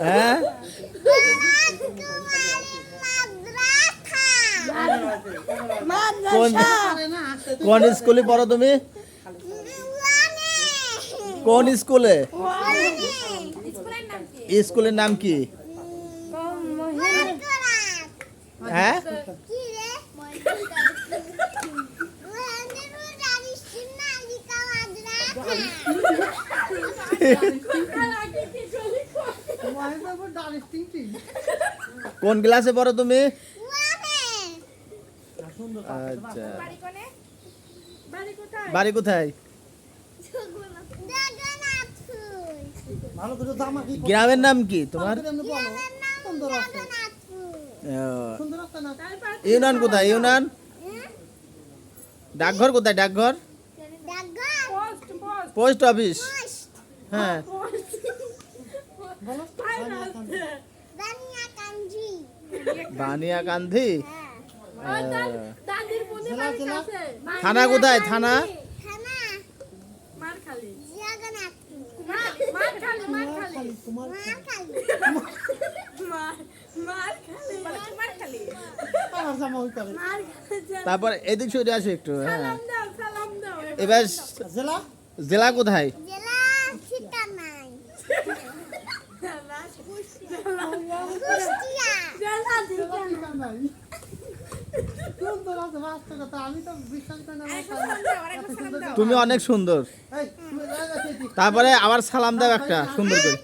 হ্যাঁ কোন কোন স্কুলে পড়ো তুমি? কোন স্কুলে? স্কুলের নাম কি? হ্যাঁ কোন ক্লাসে পড়ো তুমি? আচ্ছা বাড়ি কোথায়? গ্রামের নাম কি তোমার? ইউনিয়ন কোথায়? ইউনিয়ন ডাকঘর কোথায়? ডাকঘর পোস্ট অফিস। হ্যাঁ বানিয়াকান্দি। থানা কোথায়? থানা তারপর এদিক সরে আসো একটু। হ্যাঁ এবার জেলা কোথায়? তুমি অনেক সুন্দর। তারপরে আবার সালাম দাও একটা সুন্দর করে।